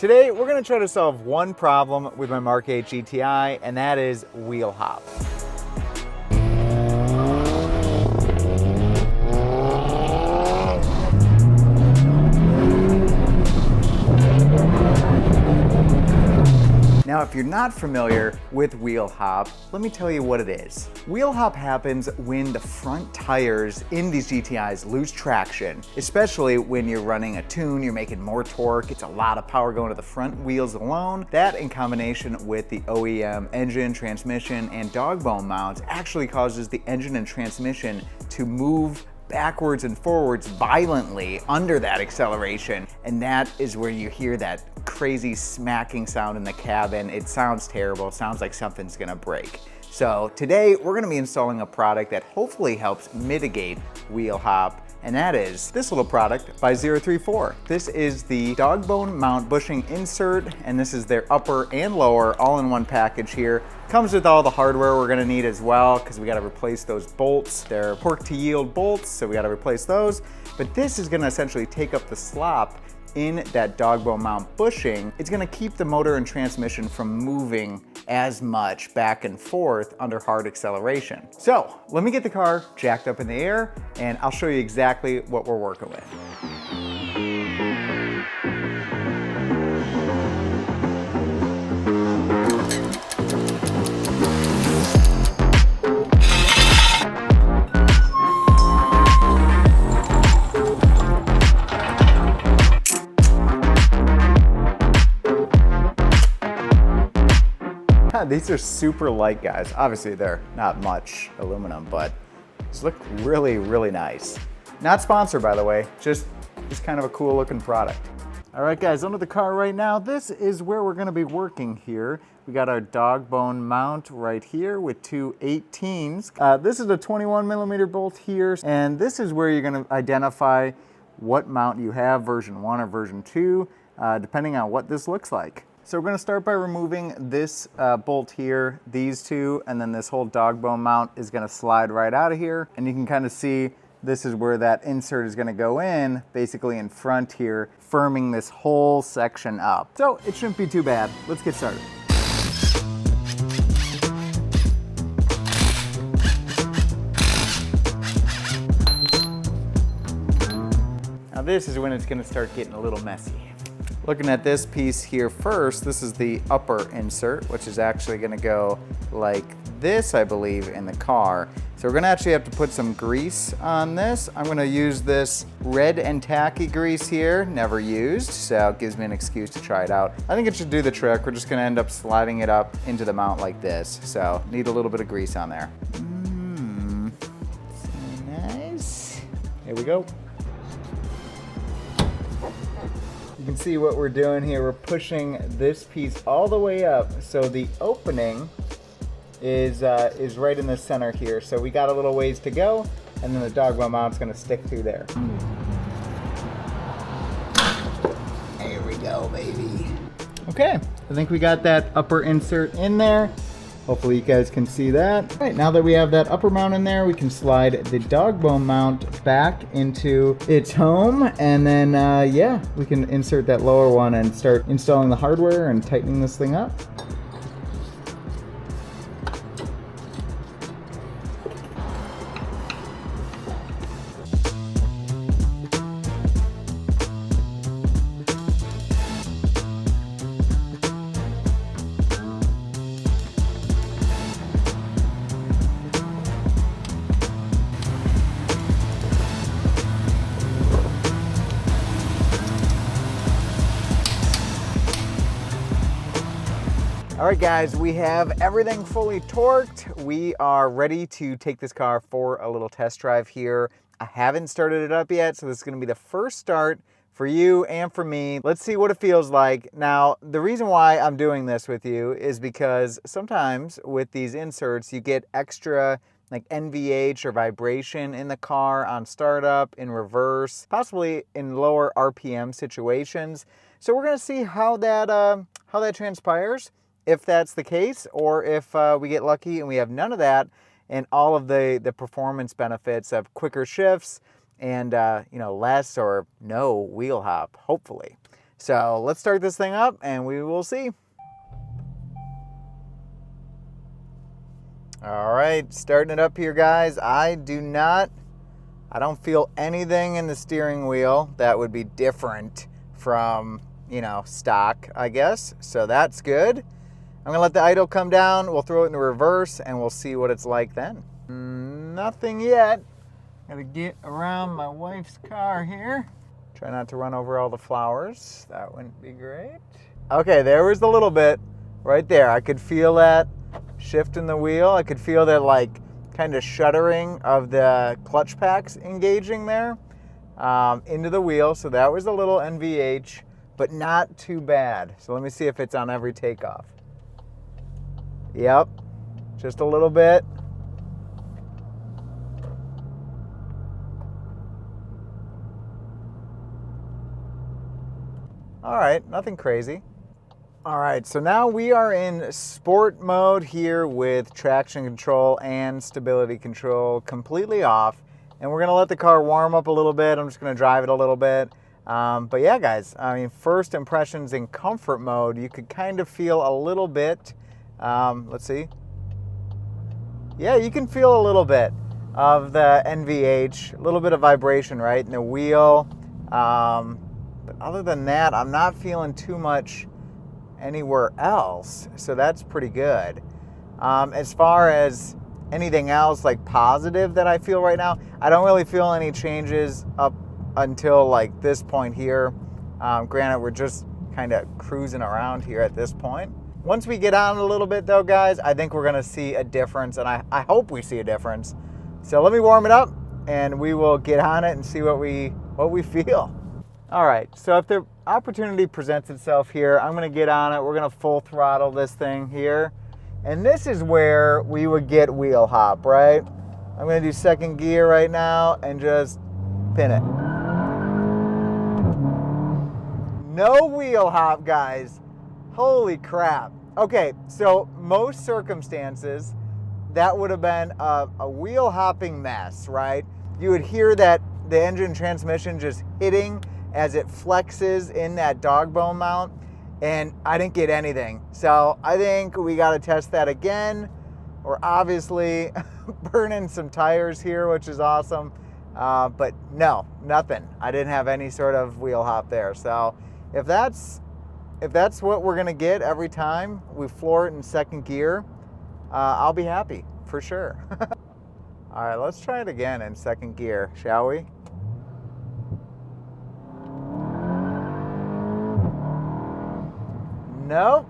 Today, we're gonna try to solve one problem with my Mk8 GTI, and that is wheel hop. Now, if you're not familiar with wheel hop, let me tell you what it is. Wheel hop happens when the front tires in these GTIs lose traction, especially when you're running a tune, you're making more torque, it's a lot of power going to the front wheels alone. That in combination with the OEM engine, transmission, and dog bone mounts actually causes the engine and transmission to move backwards and forwards violently under that acceleration, and that is where you hear that crazy smacking sound in the cabin. It sounds terrible. It sounds like something's gonna break. So today we're gonna be installing a product that hopefully helps mitigate wheel hop, and that is this little product by 034. This is the dog bone mount bushing insert, and this is their upper and lower all in one package here. Comes with all the hardware we're gonna need as well, because we gotta replace those bolts. They're torque to yield bolts, so we gotta replace those. But this is gonna essentially take up the slop in that dog bone mount bushing. It's gonna keep the motor and transmission from moving as much back and forth under hard acceleration. So let me get the car jacked up in the air and I'll show you exactly what we're working with. These are super light, guys. Obviously they're not much aluminum, but these look really, really nice. Not sponsored, by the way, just kind of a cool looking product. All right, guys, under the car right now, this is where we're gonna be working here. We got our dog bone mount right here with two 18s. This is a 21 millimeter bolt here, and this is where you're gonna identify what mount you have, version 1 or version 2, depending on what this looks like. So we're gonna start by removing this bolt here, these two, and then this whole dog bone mount is gonna slide right out of here. And you can kind of see this is where that insert is gonna go in, basically in front here, firming this whole section up. So it shouldn't be too bad. Let's get started. Now this is when it's gonna start getting a little messy. Looking at this piece here first, this is the upper insert, which is actually gonna go like this, I believe, in the car. So we're gonna actually have to put some grease on this. I'm gonna use this red and tacky grease here, never used, so it gives me an excuse to try it out. I think it should do the trick. We're just gonna end up sliding it up into the mount like this. So need a little bit of grease on there. So nice. Here we go. You can see what we're doing here. We're pushing this piece all the way up, so the opening is right in the center here. So we got a little ways to go, and then the dog bone mount's gonna stick through there. There we go, baby. Okay, I think we got that upper insert in there. Hopefully you guys can see that. All right, now that we have that upper mount in there, we can slide the dog bone mount back into its home, and then yeah, we can insert that lower one and start installing the hardware and tightening this thing up. All right, guys, we have everything fully torqued. We are ready to take this car for a little test drive here. I haven't started it up yet, so this is gonna be the first start for you and for me. Let's see what it feels like. Now, the reason why I'm doing this with you is because sometimes with these inserts, you get extra like NVH or vibration in the car on startup, in reverse, possibly in lower RPM situations. So we're gonna see how that transpires, if that's the case, or if we get lucky and we have none of that and all of the performance benefits of quicker shifts and less or no wheel hop, hopefully. So let's start this thing up and we will see. All right, starting it up here, guys. I don't feel anything in the steering wheel that would be different from, you know, stock, I guess. So that's good. I'm gonna let the idle come down. We'll throw it into reverse and we'll see what it's like then. Nothing yet. Gotta get around my wife's car here. Try not to run over all the flowers. That wouldn't be great. Okay, there was a little bit right there. I could feel that shift in the wheel. I could feel that like kind of shuddering of the clutch packs engaging there into the wheel. So that was a little NVH, but not too bad. So let me see if it's on every takeoff. Yep, just a little bit. All right, nothing crazy. All right, so now we are in sport mode here with traction control and stability control completely off. And we're gonna let the car warm up a little bit. I'm just gonna drive it a little bit. But yeah, guys, I mean, first impressions in comfort mode, you could kind of feel a little bit, let's see. Yeah, you can feel a little bit of the NVH, a little bit of vibration, right, in the wheel. But other than that, I'm not feeling too much anywhere else, so that's pretty good. As far as anything else like positive that I feel right now, I don't really feel any changes up until like this point here. Granted, we're just kind of cruising around here at this point. Once we get on a little bit though, guys, I think we're gonna see a difference, and I hope we see a difference. So let me warm it up and we will get on it and see what we feel. All right, so if the opportunity presents itself here, I'm gonna get on it. We're gonna full throttle this thing here. And this is where we would get wheel hop, right? I'm gonna do second gear right now and just pin it. No wheel hop, guys. Holy crap. Okay, so most circumstances, that would have been a wheel hopping mess, right? You would hear that the engine transmission just hitting as it flexes in that dog bone mount, and I didn't get anything. So I think we gotta test that again. We're obviously burning some tires here, which is awesome. But no, nothing. I didn't have any sort of wheel hop there. So if that's what we're gonna get every time we floor it in second gear, I'll be happy for sure. All right, let's try it again in second gear, shall we? Nope.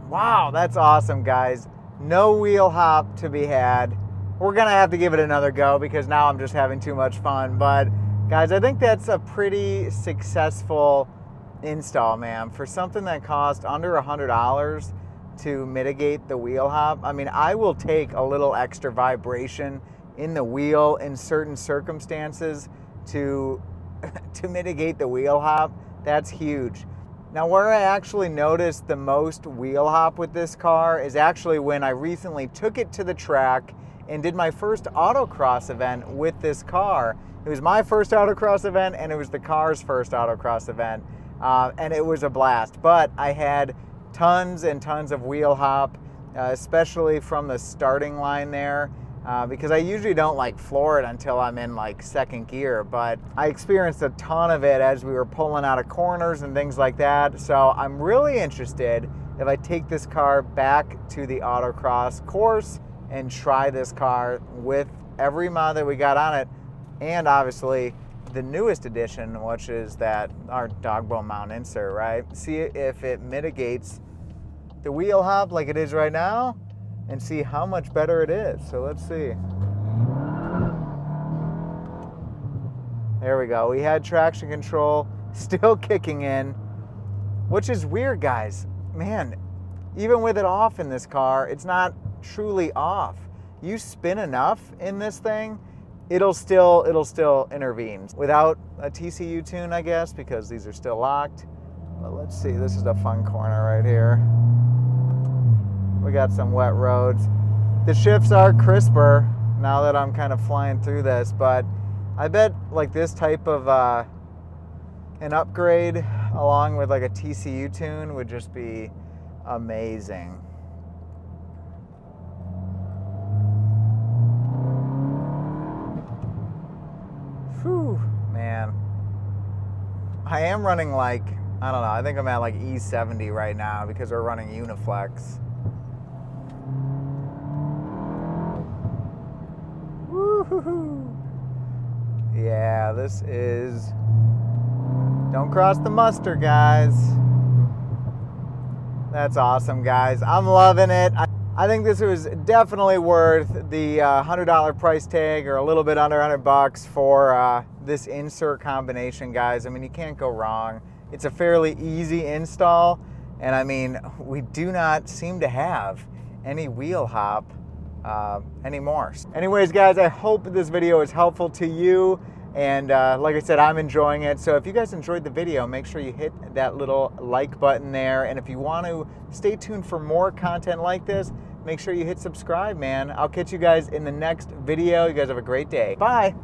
Wow, that's awesome, guys. No wheel hop to be had. We're gonna have to give it another go because now I'm just having too much fun. But guys, I think that's a pretty successful install, man. For something that cost under $100 to mitigate the wheel hop, I mean, I will take a little extra vibration in the wheel in certain circumstances to mitigate the wheel hop. That's huge. Now, where I actually noticed the most wheel hop with this car is actually when I recently took it to the track and did my first autocross event with this car. It was my first autocross event and it was the car's first autocross event. And it was a blast, but I had tons and tons of wheel hop, especially from the starting line there. Because I usually don't like floor it until I'm in like second gear, but I experienced a ton of it as we were pulling out of corners and things like that. So I'm really interested if I take this car back to the autocross course and try this car with every mod that we got on it, and obviously the newest addition, which is that our dog bone mount insert, right? See if it mitigates the wheel hop like it is right now, and see how much better it is. So let's see. There we go. We had traction control still kicking in, which is weird, guys. Man, even with it off in this car, it's not truly off. You spin enough in this thing, it'll still intervene. Without a TCU tune, I guess, because these are still locked. But let's see, this is a fun corner right here. We got some wet roads. The shifts are crisper now that I'm kind of flying through this, but I bet like this type of an upgrade along with like a TCU tune would just be amazing. Whew, man. I am running like, I don't know, I think I'm at like E70 right now because we're running Uniflex. Woo-hoo-hoo. Yeah, this is, don't cross the mustard, guys. That's awesome, guys. I'm loving it. I think this was definitely worth the $100 price tag, or a little bit under $100 for this insert combination, guys. I mean, you can't go wrong. It's a fairly easy install, and I mean, we do not seem to have any wheel hop anymore. Anyways, guys, I hope this video is helpful to you. And like I said, I'm enjoying it. So if you guys enjoyed the video, make sure you hit that little like button there. And if you want to stay tuned for more content like this, make sure you hit subscribe, man. I'll catch you guys in the next video. You guys have a great day. Bye.